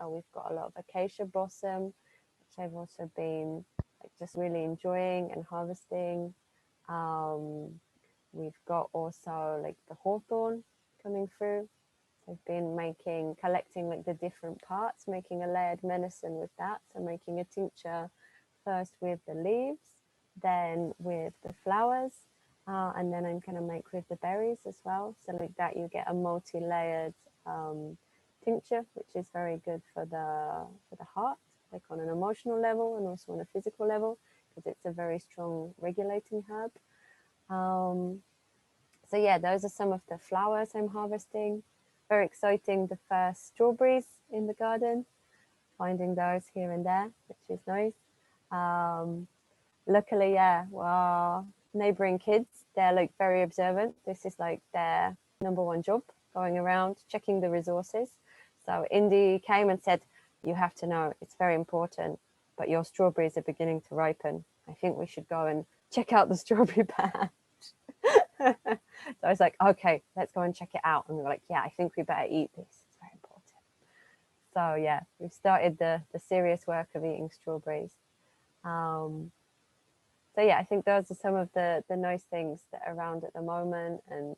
We've got a lot of acacia blossom, which I've also been like, just really enjoying and harvesting. We've got also like the hawthorn coming through. I've been collecting like the different parts, making a layered medicine with that. So making a tincture first with the leaves, then with the flowers, and then I'm going to make with the berries as well. So like that, you get a multi-layered tincture, which is very good for the heart, like on an emotional level and also on a physical level, because it's a very strong regulating herb. So yeah, those are some of the flowers I'm harvesting. Very exciting, the first strawberries in the garden, finding those here and there, which is nice. Luckily, yeah, well, neighboring kids, they're like very observant. This is like their number one job, going around checking the resources. So Indy came and said, you have to know, it's very important, but your strawberries are beginning to ripen. I think we should go and check out the strawberry patch. So I was like, okay, let's go and check it out. And we were like, yeah, I think we better eat this. It's very important. So yeah, we've started the serious work of eating strawberries. So yeah, I think those are some of the nice things that are around at the moment, and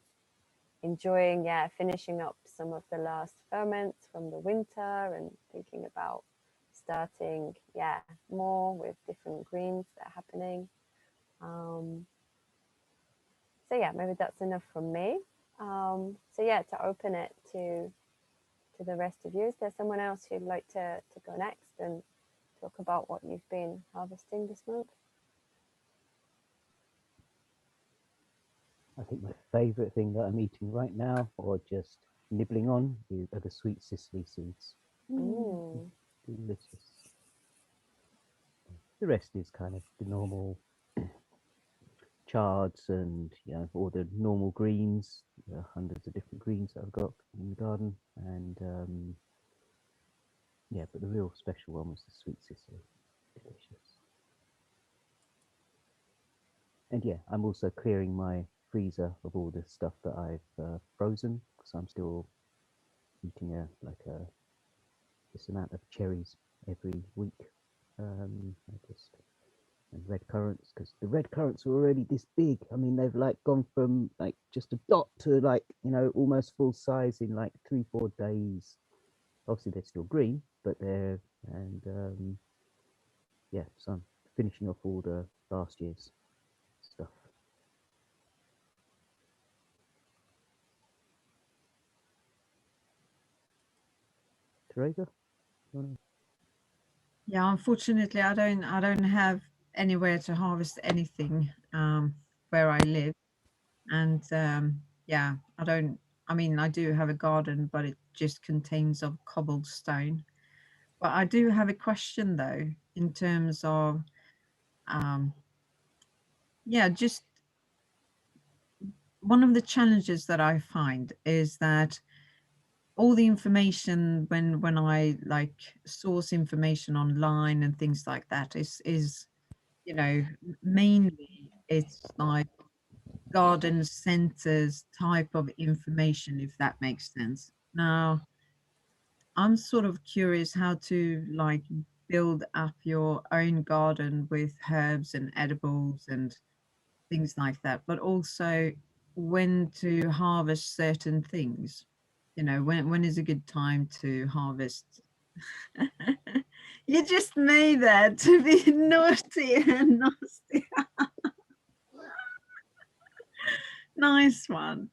enjoying, yeah, finishing up some of the last ferments from the winter and thinking about starting, yeah, more with different greens that are happening. So yeah, maybe that's enough from me. So yeah, to open it to the rest of you, is there someone else who'd like to go next and talk about what you've been harvesting this month? I think my favourite thing that I'm eating right now, or just nibbling on, are the sweet cicely seeds. Delicious. The rest is kind of the normal chards and all the normal greens, hundreds of different greens that I've got in the garden, and yeah, but the real special one was the sweet cicely. Delicious. And yeah, I'm also clearing my freezer of all the stuff that I've frozen, because I'm still eating this amount of cherries every week. And red currants, because the red currants are already this big. I mean, they've like gone from like just a dot to like almost full size in like 3-4 days. Obviously, they're still green, but they're yeah. So I'm finishing off all the last year's stuff. Teresa? Yeah, unfortunately, I don't have anywhere to harvest anything where I live, and yeah, I don't. I mean, I do have a garden, but it just contains of cobblestone. But I do have a question though, in terms of um, yeah, just one of the challenges that I find is that all the information when I like source information online and things like that is mainly it's like garden centers type of information, if that makes sense. Now I'm sort of curious how to like build up your own garden with herbs and edibles and things like that, but also when to harvest certain things. When is a good time to harvest? You just made that to be naughty and nasty. Nice one.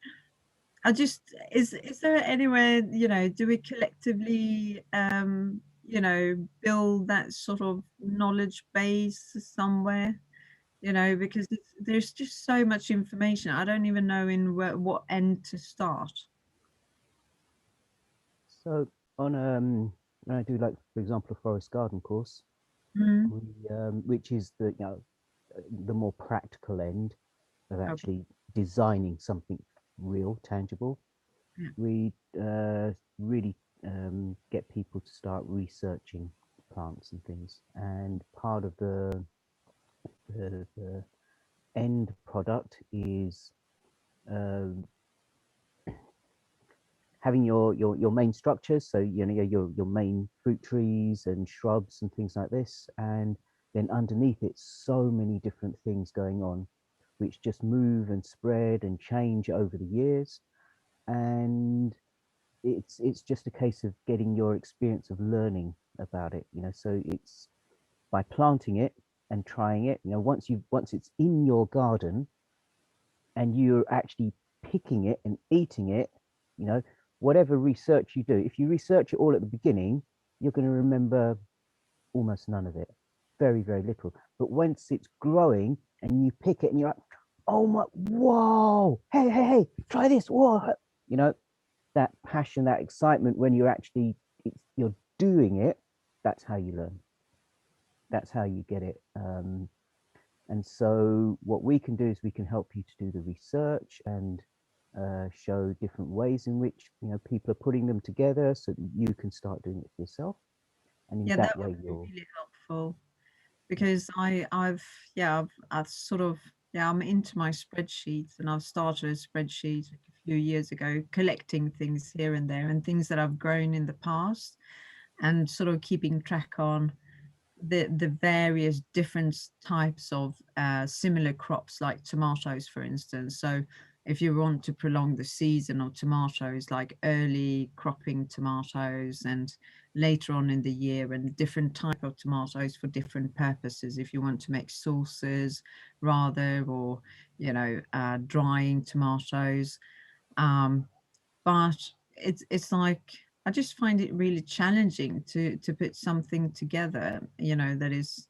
I just is there anywhere, do we collectively build that sort of knowledge base somewhere? Because there's just so much information. I don't even know what end to start. So on when I do, like, for example, a forest garden course, Mm. which is the more practical end of Okay. actually designing something real, tangible. Yeah. We really get people to start researching plants and things, and part of the end product is having your main structures, so you know your main fruit trees and shrubs and things like this, and then underneath it so many different things going on, which just move and spread and change over the years. And it's just a case of getting your experience of learning about it, you know. So it's by planting it and trying it, you know, once it's in your garden and you're actually picking it and eating it, you know, whatever research you do, if you research it all at the beginning, you're going to remember almost none of it, very, very little. But once it's growing and you pick it and you're like, oh my, whoa, hey, try this, whoa, you know, that passion, that excitement when you're actually, you're doing it, that's how you learn. That's how you get it. And so what we can do is we can help you to do the research and show different ways in which, you know, people are putting them together so that you can start doing it for yourself. And in Yeah, that that would way be you're really helpful, because I've sort of, yeah, I'm into my spreadsheets, and I've started a spreadsheet a few years ago, collecting things here and there and things that I've grown in the past, and sort of keeping track on the various different types of similar crops, like tomatoes, for instance. So if you want to prolong the season of tomatoes, like early cropping tomatoes and later on in the year, and different type of tomatoes for different purposes, if you want to make sauces rather, or, you know, drying tomatoes. But it's like, I just find it really challenging to put something together, you know, that is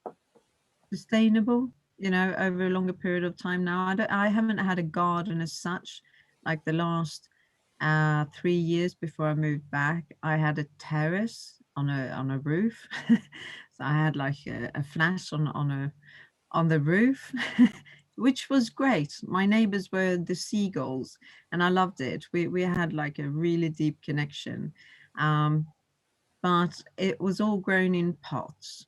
sustainable, you know, over a longer period of time. Now, I haven't had a garden as such. Like the last 3 years before I moved back, I had a terrace on a roof. So I had like a flat on the roof, which was great. My neighbors were the seagulls, and I loved it. We had like a really deep connection, but it was all grown in pots,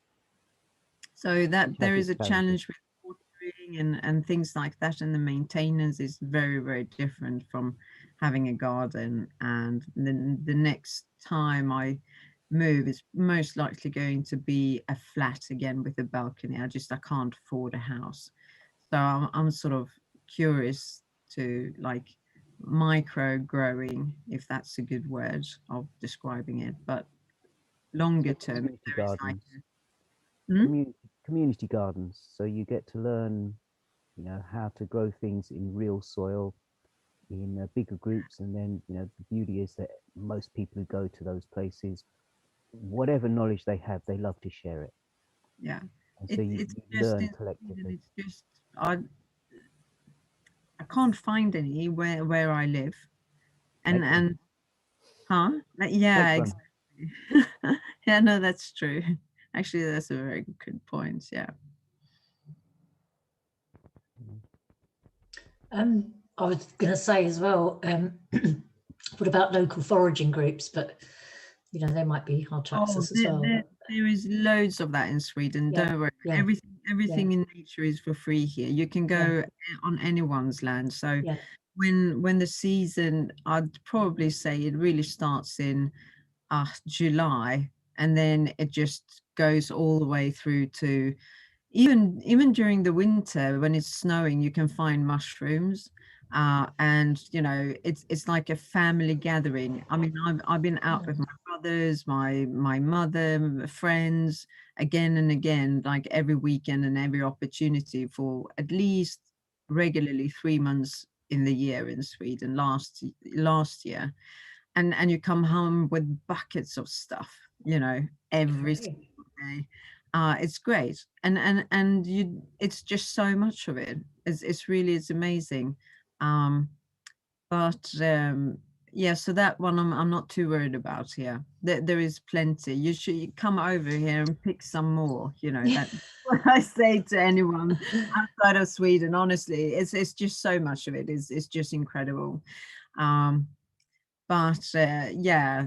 so that which has there is its a challenges. challenge with watering and things like that, and the maintenance is very, very different from having a garden. And then the next time I move is most likely going to be a flat again with a balcony. I can't afford a house, so I'm sort of curious to, like, micro growing, if that's a good word of describing it, but longer term, if Community there is like gardens, Hmm? community gardens. So you get to learn, you know, how to grow things in real soil in bigger groups. And then, you know, the beauty is that most people who go to those places, whatever knowledge they have, they love to share it. Yeah, And so it's you just learn in Sweden, collectively. it's just I can't find any where I live, and Make one. huh. Yeah, Make one. exactly. Yeah, no, that's true. Actually, that's a very good point. Yeah. I was going to say as well, what about local foraging groups? But you know, they might be hard to Oh, access as well. there is loads of that in Sweden. Yeah, Don't worry. yeah, Everything in nature is for free here. You can go on anyone's land. So yeah, when the season, I'd probably say it really starts in July, and then it just goes all the way through to even during the winter when it's snowing. You can find mushrooms, and you know, it's like a family gathering. I mean, I've been out with my brothers, my mother, friends, again and again, like every weekend and every opportunity, for at least regularly 3 months in the year in Sweden last year. And you come home with buckets of stuff, you know, every okay. single day. It's great, and you, it's just so much of it. It's really, it's amazing. But yeah, so that one I'm not too worried about here. There is plenty. You should come over here and pick some more, you know. That what I say to anyone outside of Sweden. Honestly, it's just so much of it is just incredible. um but yeah,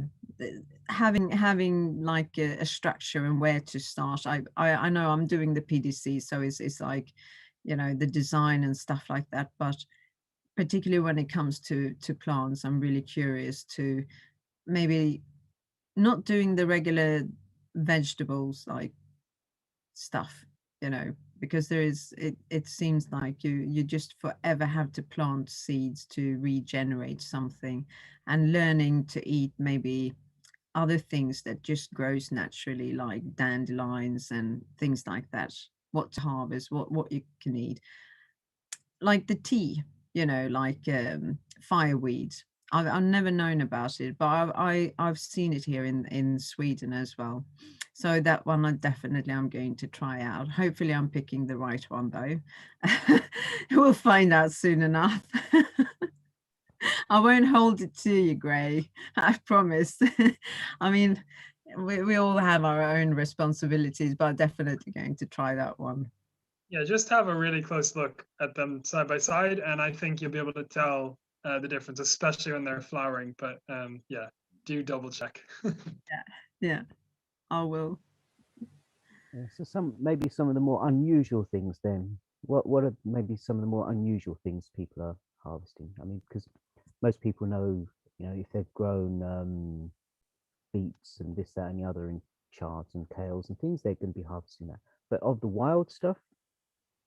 having like a structure and where to start. I know I'm doing the PDC, so it's like, you know, the design and stuff like that. But particularly when it comes to plants, I'm really curious to maybe not doing the regular vegetables like stuff, you know, because there is it seems like you just forever have to plant seeds to regenerate something, and learning to eat maybe other things that just grows naturally, like dandelions and things like that, what to harvest, what you can eat, like the tea, you know, like fireweed. I've never known about it, but I've seen it here in Sweden as well. So that one I'm going to try out. Hopefully I'm picking the right one though. We'll find out soon enough. I won't hold it to you, Gray. I promise. I mean, we all have our own responsibilities, but I'm definitely going to try that one. Yeah, just have a really close look at them side by side, and I think you'll be able to tell the difference, especially when they're flowering. But yeah, do double check. Yeah, I will. Yeah, so maybe some of the more unusual things then. What are maybe some of the more unusual things people are harvesting? I mean, because most people know, you know, if they've grown beets and this, that, and the other in chards and kales and things, they're going to be harvesting that. But of the wild stuff,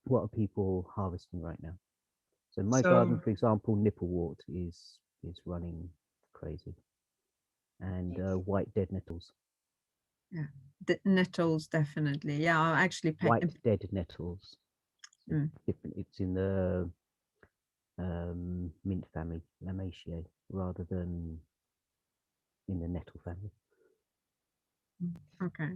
what are people harvesting right now? So in my garden, for example, nipplewort is running crazy, and white dead nettles. Yeah, the nettles definitely. Yeah, I actually White dead nettles. Mm. Different. It's in the mint family, Lamaceae, rather than in the nettle family. Okay.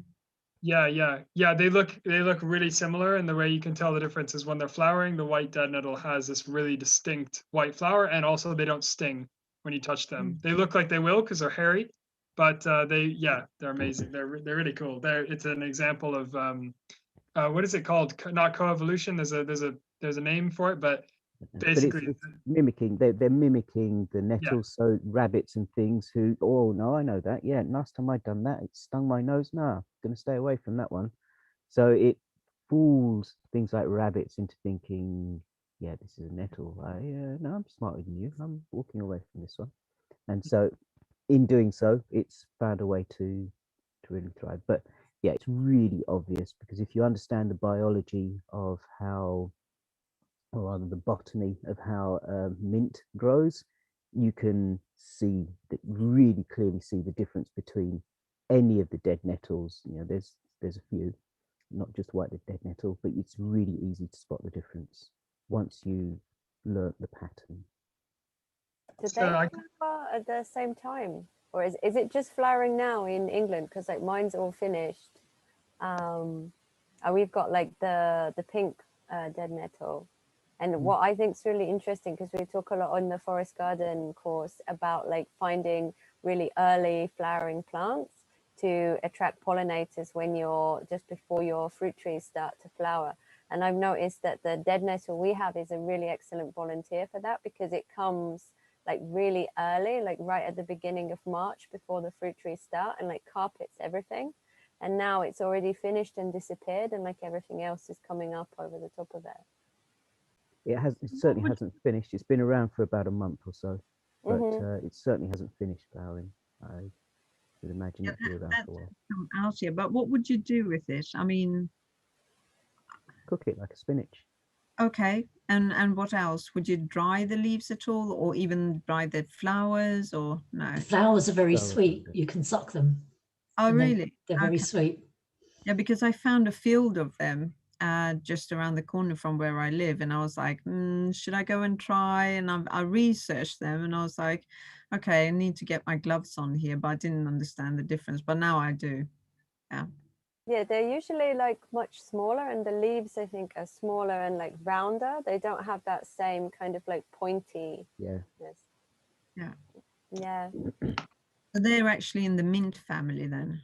Yeah. They look really similar, and the way you can tell the difference is when they're flowering. The white dead nettle has this really distinct white flower, and also they don't sting when you touch them. They look like they will because they're hairy, but they're amazing. They're really cool. It's an example of what is it called? Not coevolution. There's a name for it, but But basically, it's mimicking. They're mimicking the yeah. nettles. So rabbits and things who. Oh no, I know that. Yeah, last time I'd done that, it stung my nose. No, gonna stay away from that one. So it fools things like rabbits into thinking, yeah, this is a nettle. No, I'm smarter than you. I'm walking away from this one. And so, in doing so, it's found a way to really thrive. But yeah, it's really obvious because if you understand the biology of how, or rather the botany of how mint grows, you can see that, really clearly see the difference between any of the dead nettles. You know, there's a few, not just white dead nettle, but it's really easy to spot the difference once you learn the pattern. Do So they flower at the same time, or is it just flowering now in England? Because like mine's all finished. And we've got like the pink dead nettle. And what I think is really interesting, because we talk a lot on the forest garden course about like finding really early flowering plants to attract pollinators when you're just before your fruit trees start to flower. And I've noticed that the dead nettle we have is a really excellent volunteer for that, because it comes like really early, like right at the beginning of March before the fruit trees start, and like carpets everything. And now it's already finished and disappeared, and like everything else is coming up over the top of it. It certainly hasn't finished. It's been around for about a month or so, but it certainly hasn't finished flowering. I would imagine it'll be around for a while. Come out here, but what would you do with it? I mean, Cook it like a spinach. okay, and what else? Would you dry the leaves at all, or even dry the flowers, or no? The flowers are very Flowers are sweet. good. You can suck them. Oh, and really? They're very Okay. sweet. Yeah, because I found a field of them just around the corner from where I live, and I was like, should I go and try? And I researched them, and I was like, okay, I need to get my gloves on here, but I didn't understand the difference, but now I do. Yeah. Yeah, they're usually like much smaller, and the leaves I think are smaller and like rounder. They don't have that same kind of like pointy. Yeah. Yeah. Yeah. So they're actually in the mint family then.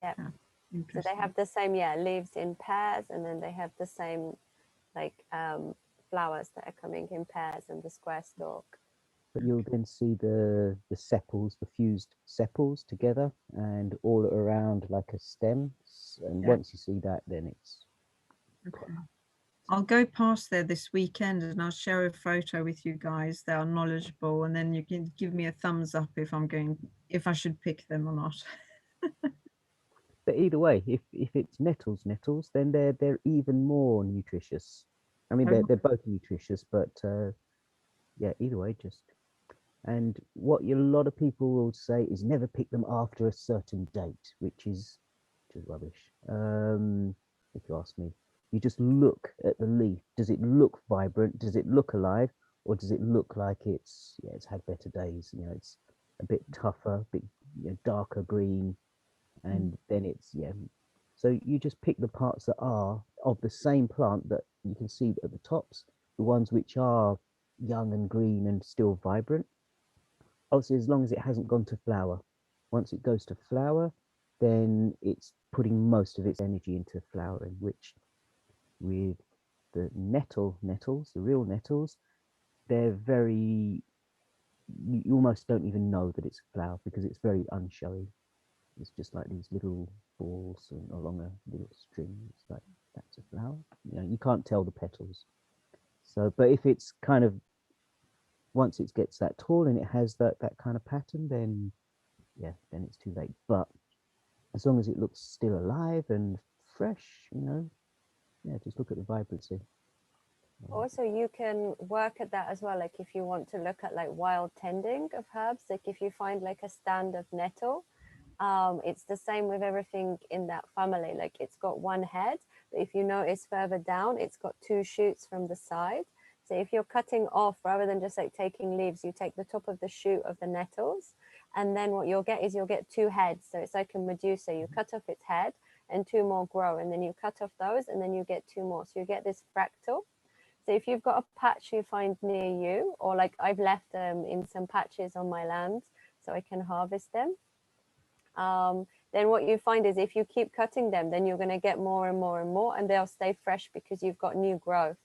Yeah. Yeah. So Interesting. they have the same, leaves in pairs, and then they have the same like flowers that are coming in pairs and the square stalk. But you'll then see the sepals, the fused sepals together, and all around like a stem. And Yeah. once you see that, then it's Okay. I'll go past there this weekend and I'll share a photo with you guys that are knowledgeable, and then you can give me a thumbs up if I should pick them or not. But either way, if it's nettles, then they're even more nutritious. I mean, Oh. they're both nutritious, but yeah, either way, just. And what a lot of people will say is never pick them after a certain date, which is rubbish. If you ask me, you just look at the leaf. Does it look vibrant? Does it look alive? Or does it look like it's had better days? You know, it's a bit tougher, a bit darker green, and then it's So you just pick the parts that are of the same plant that you can see at the tops, the ones which are young and green and still vibrant. Obviously, as long as it hasn't gone to flower. Once it goes to flower, then it's putting most of its energy into flowering, which with the nettles, the real nettles, they're very, you almost don't even know that it's a flower because it's very unshowy. It's just like these little balls along a little string. It's like, that's a flower. You know, you can't tell the petals. So, but if it's kind of, once it gets that tall and it has that kind of pattern, then yeah, then it's too late. But as long as it looks still alive and fresh, yeah, just look at the vibrancy. Also, you can work at that as well. Like if you want to look at like wild tending of herbs, like if you find like a stand of nettle, it's the same with everything in that family. Like it's got one head, but if you notice further down, it's got two shoots from the side. So if you're cutting off, rather than just like taking leaves, you take the top of the shoot of the nettles, and then what you'll get is you'll get two heads. So it's like a Medusa. You cut off its head and two more grow, and then you cut off those and then you get two more. So you get this fractal. So if you've got a patch you find near you, or like I've left them in some patches on my land so I can harvest them, then what you find is if you keep cutting them, then you're going to get more and more and more, and they'll stay fresh because you've got new growth.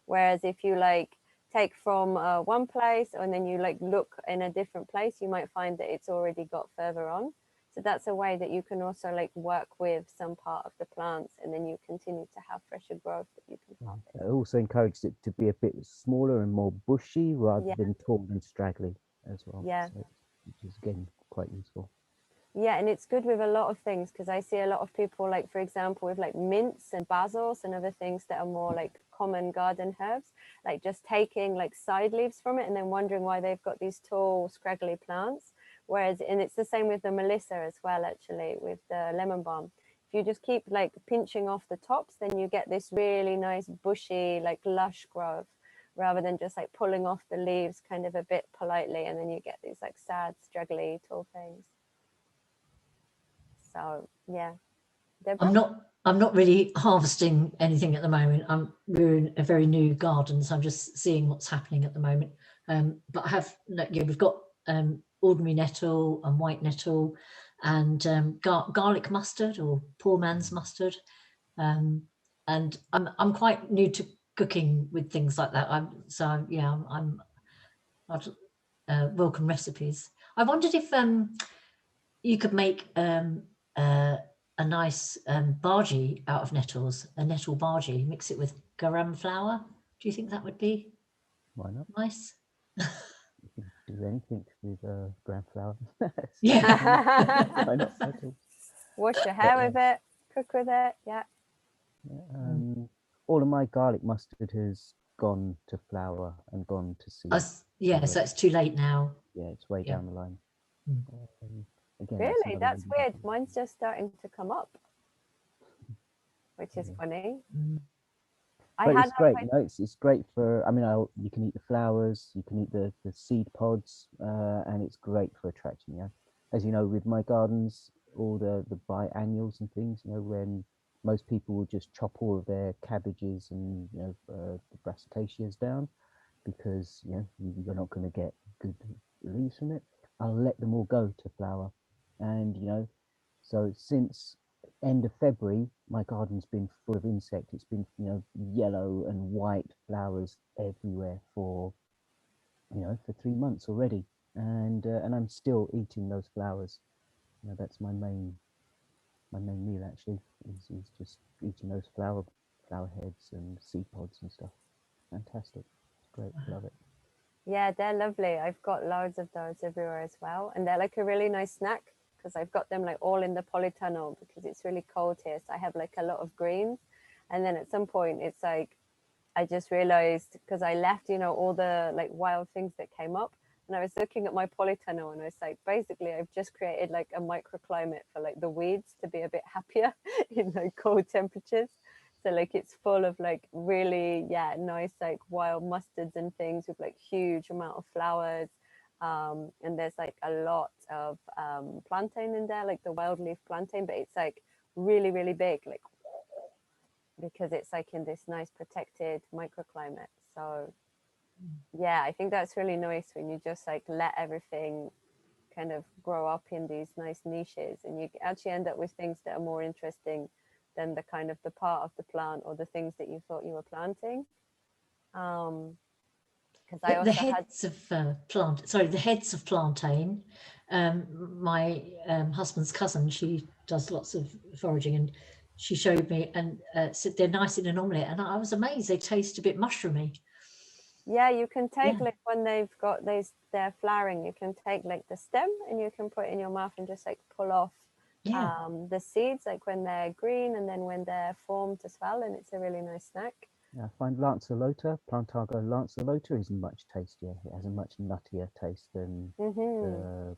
Whereas if you like take from one place and then you like look in a different place, you might find that it's already got further on. So that's a way that you can also like work with some part of the plants, and then you continue to have fresher growth that you can harvest. It also encourages it to be a bit smaller and more bushy rather than tall and straggly as well. Yeah. So, which is again quite useful. Yeah, and it's good with a lot of things, because I see a lot of people, like for example with like mints and basils and other things that are more like common garden herbs, like just taking like side leaves from it and then wondering why they've got these tall scraggly plants. Whereas, and it's the same with the melissa as well, actually, with the lemon balm. If you just keep like pinching off the tops, then you get this really nice bushy like lush growth, rather than just like pulling off the leaves kind of a bit politely, and then you get these like sad straggly tall things. So yeah, Deborah? I'm not really harvesting anything at the moment. We're in a very new garden, so I'm just seeing what's happening at the moment. But I have, we've got ordinary nettle and white nettle, and garlic mustard or poor man's mustard. And I'm quite new to cooking with things like that. I'd welcome recipes. I wondered if you could make a nice bhaji out of nettles, a nettle bhaji, mix it with garam flour. Do you think that would be Why not? nice? You can do anything with gram flour. Yeah. Why not nettles? Wash your hair with it, cook with it, yeah. All of my garlic mustard has gone to flour and gone to seed. So it's too late now. Yeah, it's way down the line. Again, Really? That's weird. Mine's just starting to come up, which is funny. But it's great, it's great for, I mean, you can eat the flowers, you can eat the seed pods, and it's great for attracting, as you know, with my gardens, all the biennials and things, when most people will just chop all of their cabbages and, the brassicas down because, you're not going to get good leaves from it. I'll let them all go to flower. And, so since end of February, my garden's been full of insect. It's been, yellow and white flowers everywhere for 3 months already. And I'm still eating those flowers. That's my main meal actually, is just eating those flower flower heads and seed pods and stuff. Fantastic. It's great. Love it. Yeah, they're lovely. I've got loads of those everywhere as well. And they're like a really nice snack because I've got them like all in the polytunnel because it's really cold here. So I have like a lot of greens. And then at some point it's like, I just realized because I left, you know, all the like wild things that came up. And I was looking at my polytunnel and I was like, basically, I've just created like a microclimate for like the weeds to be a bit happier in like cold temperatures. So like it's full of like really, yeah, nice like wild mustards and things with like huge amount of flowers. And there's like a lot of plantain in there, like the wild leaf plantain, but it's like really, really big, like because it's like in this nice protected microclimate. So yeah, I think that's really nice when you just like let everything kind of grow up in these nice niches and you actually end up with things that are more interesting than the kind of the part of the plant or the things that you thought you were planting. Because I The also had heads of the heads of plantain. My husband's cousin, she does lots of foraging, and she showed me, and said they're nice in an omelette, and I was amazed. They taste a bit mushroomy. yeah, you can take Yeah. like when they've got they're flowering, you can take like the stem and you can put it in your mouth and just like pull off Yeah. the seeds like when they're green and then when they're formed as well, and it's a really nice snack. I find Lancelota, Plantago Lancelota, is much tastier. It has a much nuttier taste than the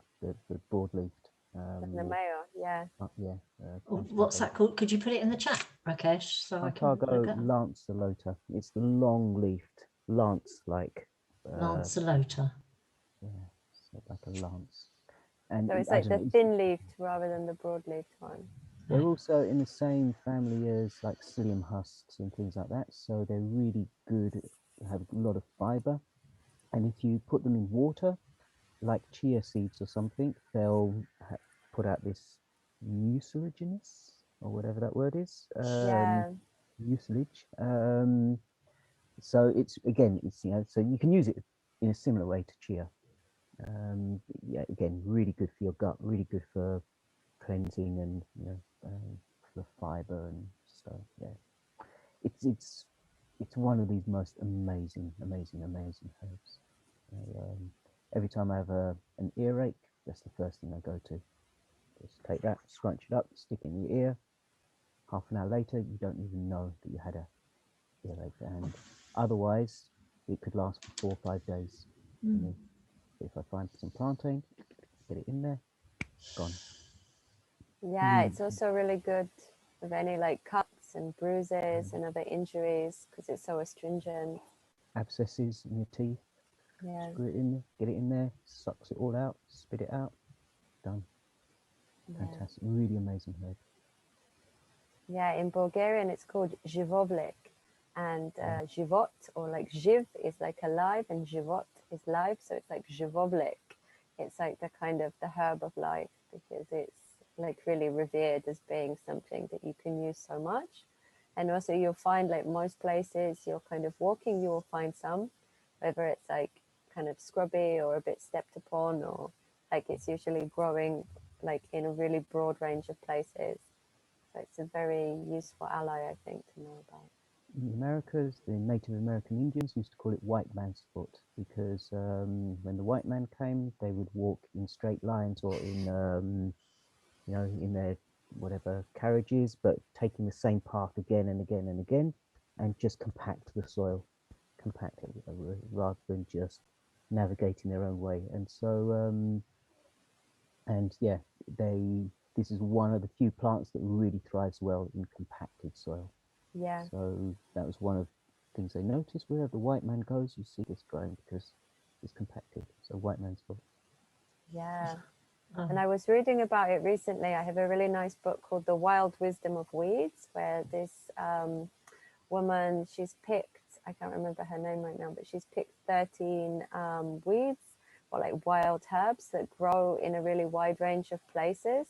broadleafed. And the mayo, yeah. Yeah. What's that called? Could you put it in the chat, Rakesh, so I can Plantago look up? Lancelota. It's the long-leafed lance, like Lancelota. yeah, so like a lance. And So it's I like don't the know, thin-leafed rather than the broad-leafed one. they're also in the same family as like psyllium husks and things like that. So they're really good, have a lot of fiber. And if you put them in water, like chia seeds or something, they'll put out this mucilaginous or whatever that word is. Yeah. Mucilage. So it's again, it's so you can use it in a similar way to chia. Yeah, again, really good for your gut, really good for cleansing and for fiber and stuff. Yeah, it's one of these most amazing herbs. Every time I have an earache, that's the first thing I go to. Just take that, scrunch it up, stick it in your ear. Half an hour later, you don't even know that you had a earache, and otherwise, it could last for 4 or 5 days. Mm. If I find some plantain, get it in there, gone. Yeah, it's also really good with any like cuts and bruises and other injuries because it's so astringent. Abscesses in your teeth, Yeah. screw it in there, get it in there, sucks it all out, spit it out, done. Fantastic, really amazing herb. Yeah, in Bulgarian it's called živovlik, and život or like živ is like alive and život is life, so it's like živovlik. It's like the kind of the herb of life because it's like really revered as being something that you can use so much. And also you'll find like most places you're kind of walking, you will find some, whether it's like kind of scrubby or a bit stepped upon, or like it's usually growing like in a really broad range of places. So it's a very useful ally, I think, to know about. In the Americas, the Native American Indians used to call it white man's foot because when the white man came, they would walk in straight lines or in in their whatever carriages, but taking the same path again and again and again, and just compact the soil, compact it rather than just navigating their own way. And so, and yeah, this is one of the few plants that really thrives well in compacted soil. Yeah. So that was one of the things they noticed. Wherever the white man goes, you see this growing because it's compacted. So white man's foot. Yeah. And I was reading about it recently. I have a really nice book called The Wild Wisdom of Weeds, where this woman, she's picked, I can't remember her name right now, but she's picked 13 weeds or like wild herbs that grow in a really wide range of places.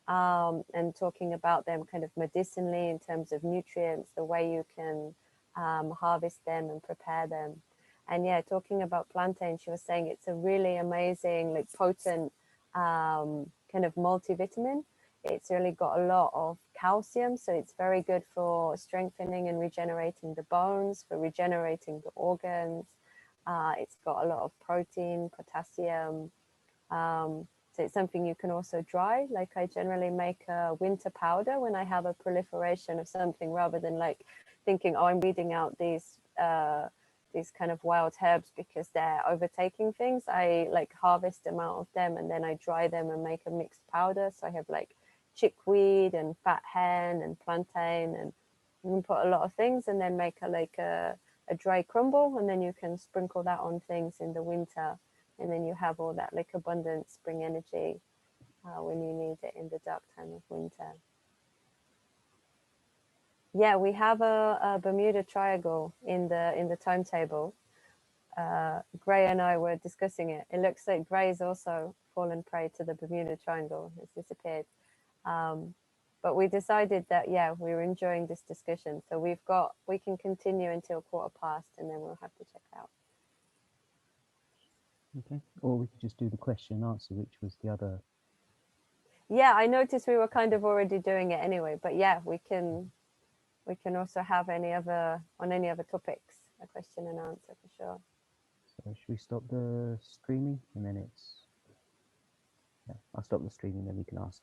And talking about them kind of medicinally in terms of nutrients, the way you can harvest them and prepare them. And yeah, talking about plantain, she was saying it's a really amazing, like potent kind of multivitamin. It's really got a lot of calcium, so it's very good for strengthening and regenerating the bones, for regenerating the organs. It's got a lot of protein, potassium. So it's something you can also dry. Like I generally make a winter powder when I have a proliferation of something, rather than like thinking, oh, I'm weeding out these kind of wild herbs because they're overtaking things. I like harvest them out of them, and then I dry them and make a mixed powder. So I have like chickweed and fat hen and plantain, and you can put a lot of things, and then make a dry crumble, and then you can sprinkle that on things in the winter, and then you have all that like abundant spring energy when you need it in the dark time of winter. Yeah, we have a Bermuda Triangle in the timetable. Gray and I were discussing it. It looks like Gray's also fallen prey to the Bermuda Triangle. It's disappeared. But we decided that, yeah, we were enjoying this discussion. So we can continue until 1:15, and then we'll have to check out. Okay, or we could just do the question and answer, which was the other. Yeah, I noticed we were kind of already doing it anyway, but yeah, we can also have any other topics, a question and answer for sure. So should we stop the streaming, and then it's, yeah, I'll stop the streaming, then we can ask